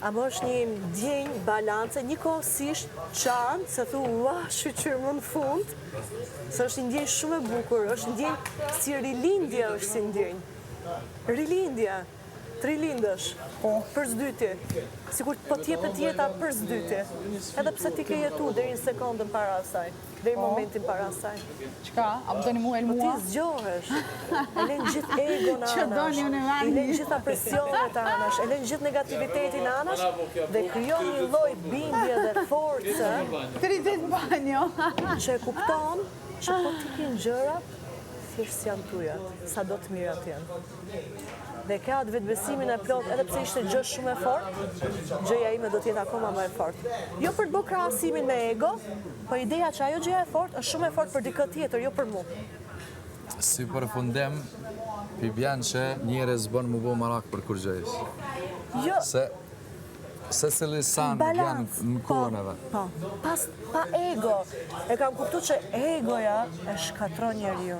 Ama është një ndjenjë balance, njëkohësisht qartë, se thu, ua, shqyqyrë më në fund, se është një ndjenjë shumë e bukur, është ndjenjë si rilindja është si ndjenjë. Rilindja, trilindësh, për zdyti, sikur po t'jepet jeta për zdyti, edhe pse ti ke jetu deri në sekondën para asaj, deri momentin para asaj. Qka? A më doni mu e Po mua? ti zgjohesh, e len gjithë ego në anash, i len gjitha presionet anash, e len gjithë negativitetin anash, dhe krijon një lloj bindje dhe force Tritet banjo. që e kupton që po ti ke gjërat, thjesht janë tuja, sa do të mirat janë. Dhe ka atë vetbesimin e plot, edhe pse ishte gjë shumë e fortë, gjëja ime do t'jetë akoma më e fortë. Jo për të bërë krahasimin me ego, po ideja që ajo gjëja e fortë është shumë e fortë për dikë tjetër, jo për mua. Si përfundim, pi bjen që njerëz bën më bo marak për kur gjëjës. Jo, Se se lisan bjen në kohën e vetë. Po, pa ego. E kam kuptu që egoja e shkatron njeriu.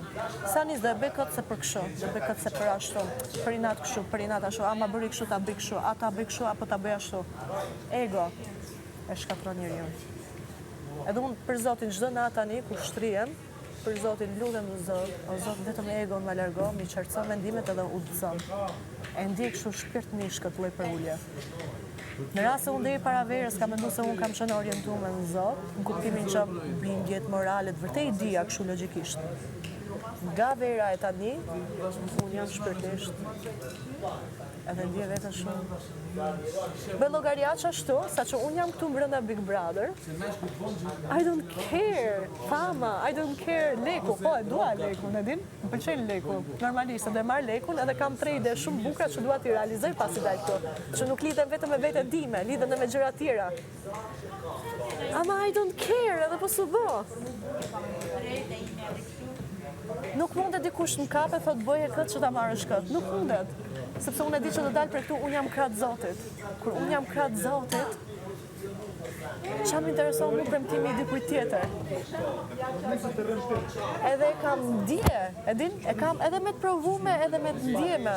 Sa nis do e bëj këtë se për kështu, do e bëj këtë se për ashtu, për inat kështu, për inat ashtu, ama bëri kështu, ta bëj kështu, a ta bëj kështu, apo ta bëj ashtu. Ego e shkatron njeriu. Edhe unë për Zotin çdo natë tani kur shtrihem, për Zotin lutem Zot, o Zot vetëm egon më largo, më qartëson mendimet edhe udhëzon. E ndjej kështu shpirtënisht këtë lloj për ulje. Në rast se unë deri para verës kam menduar se unë kam qenë orientuar në Zot, në kuptimin që bindjet morale të vërtet dija kështu logjikisht. Nga vera e tani, unë jam shpirtisht. Edhe ndje veten shumë. Bëj llogariat ashtu, saqë unë jam këtu brenda Big Brother. I don't care fama, I don't care leku, po e dua lekun, e din? Më pëlqen leku. Normalisht edhe marr lekun, edhe kam 3 ide shumë bukura që dua t'i realizoj pasi dal këtu. Që nuk lidhen vetëm me veten time, lidhen edhe me gjëra tjera. Ama I don't care, edhe po s'u bë. Nuk mundet dikush në kape thot bëje këtë që ta marrësh këtë. Nuk mundet. Sepse unë e di që do dalë për këtu, unë jam krahët Zotit. Kur unë jam krahët Zotit, qa më intereson mu premtimi i dikujt tjetër. Edhe e kam ndje, e kam edhe me të provume, edhe me të ndjeme.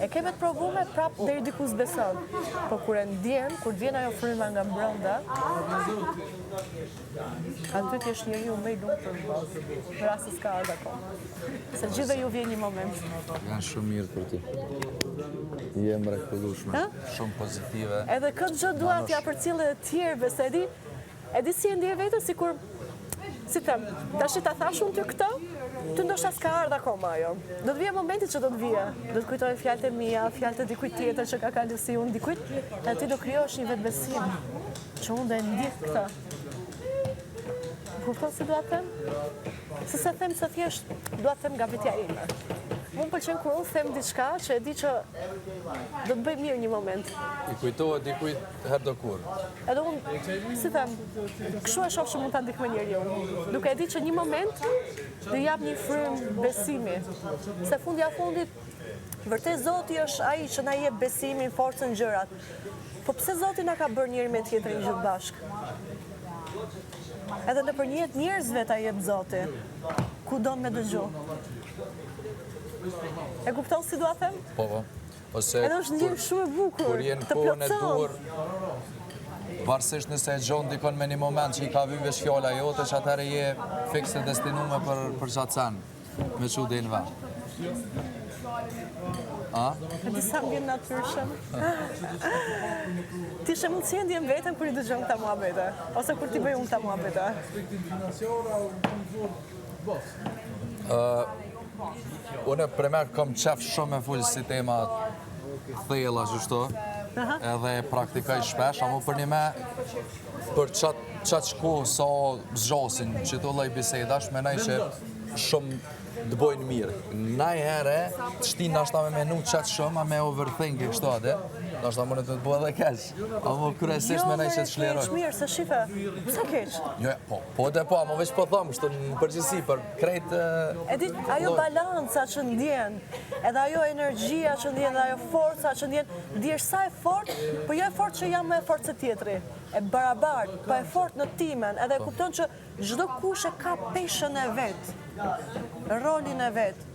E ke me të provume, prap deri diku s'beson. Po kur e ndjen, kur vjen ajo fryma nga brenda, aty ti është njeriu më i lumtur në botë. Në rast se s'ka ardhur akoma. Se gjithë ju vjen një moment. Janë shumë mirë për ti. Je mrekullueshme, shumë pozitive. Edhe këtë gjë dua t'ja përcjellë të tjerëve, se e di si e ndje vetë, sikur, si them, tash ta thash unë ty këtë, ty ndoshta s'ka ardhur akoma ajo. Do të vijë momenti që do të vijë. Do të kujtoj fjalët e mia, fjalët e dikujt tjetër që ka kaluar si unë dikujt, dhe ti do krijosh një vetbesim që unë do e ndjek këtë. Kupton si dua të them? Se them se thjesht dua të them nga vetja ime. Unë pëlqen kur unë them diçka që e di që do të bëj mirë një moment. I kujtohet dikujt herë do kur. Edhe unë, si them, kështu e shoh që mund ta ndihmoj njeriu. Duke e di që një moment do jap një frymë besimi. Se fundja fundit, vërtet Zoti është ai që na jep besimin, forcën, gjërat. Po pse Zoti na ka bërë njëri me tjetrin gjithë bashkë? Edhe nëpërmjet njerëzve ta jep Zoti, ku don me dëgju. E kupton si dua them? Po. Ose edhe është ndjenjë shumë e bukur. Kur jenë kohën e dur, varësisht nëse e gjon dikon me një moment që i ka vënë vesh fjala jote, që atëherë je fikse destinume për çat sen, me çu del vend. A? E disa më vjen natyrshëm. Ti she mund si e ndjen veten kur i dëgjon këta muhabete, ose kur ti bëj unë këta muhabete. Unë për me kam qef shumë me full si tema thella qështu, edhe praktikaj shpesh, amu për një me për qatë shku sa zgjasin që të lloj bisedash, menaj që shumë të bojnë mirë. Najhere, të shtin nashta me menu qatë shumë, a me overthink e kështu atë, nashta më në të bëhe dhe keq. Amo kërësisht menaj që të shleroj. Jo, mirë, se shife, pësa keq? Jo, po dhe po, amo veç po thamë, kështu në përgjithësi, për krejt... E di, ajo balanca që ndjen, edhe ajo energjia që ndjen, edhe ajo forca që ndjen, ndjesh sa e fort, po jo e fort që jam me e fort se tjetri. E barabart, pa e fort në timen, edhe e kupton që çdo kush e ka peshën e vet, rolin e vet.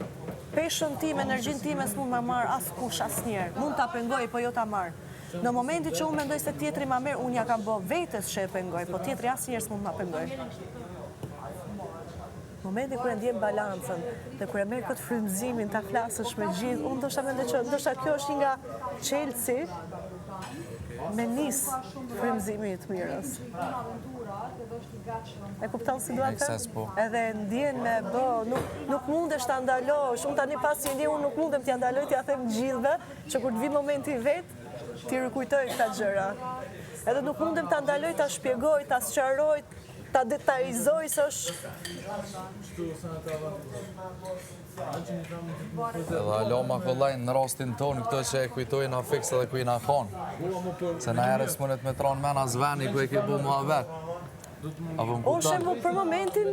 Peshën tim, energjin time s'mund ma marr as kush as njerë. Mund ta pengoj, po jo ta marr. Në momenti që unë mendoj se tjetri ma mirë, unë ja kam bë vetes që e pengoj, po tjetri asnjëherë s'mund ma pengoj. Momenti kur e ndjem balancën dhe kur e merr këtë frymëzimin ta flasësh me gjithë, unë ndoshta mendoj që ndoshta kjo është një nga Chelsea me nis frymëzimi i të mirës. E kupton si duhet të? Edhe ndjen me bë, nuk mundesh ta ndalosh. Unë tani pas që unë nuk mundem t'ja ndaloj t'ja them gjithëve që kur të vi momenti i vet, ti rikujtoj këta gjëra. Edhe nuk mundem ta ndaloj, ta shpjegoj, ta sqaroj, ta detajizoj se është. Edhe alo ma kollajnë në rastin tonë këto që e kujtojnë a fikse dhe kuj na konë. Se na herës mënet me tronë mena zveni ku e ke bu mua vetë. Unë shemë për momentin,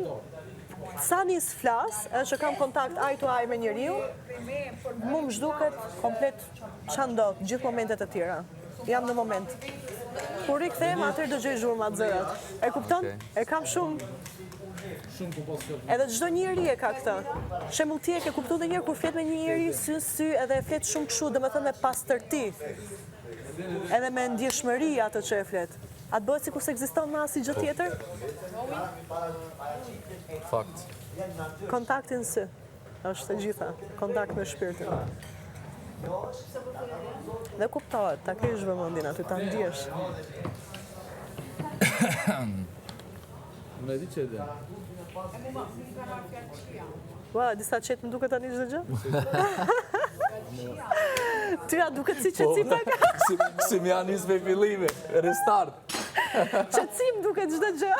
sa nis flas, edhe që kam kontakt eye to eye me njeriu, mu më zhduket komplet qa ndodh, gjithë momentet e tjera. Jam në moment. Kur i kthehem, atëherë dëgjoj zhurmat zërat. E kupton? E kam shumë. Edhe çdo njeri e ka këtë. Shembull ti e ke kuptuar ndonjëherë kur flet me një njeri sy në sy edhe e flet shumë kështu, domethënë me pastërti. Edhe me ndjeshmëri atë që e flet. A të bëhet sikur se ekziston më asnjë gjë tjetër? Fakt. Kontakti në sy është e gjitha, kontakt me shpirtin. Dhe kuptohet, ta kesh vëmendjen aty, ta ndjesh. Me di që e dhe. Ua, disa qetë më duket tani çdo gjë? Tyra duket si qetësi pak. Si më janë nis me fillime, restart. Qetësim duket çdo gjë.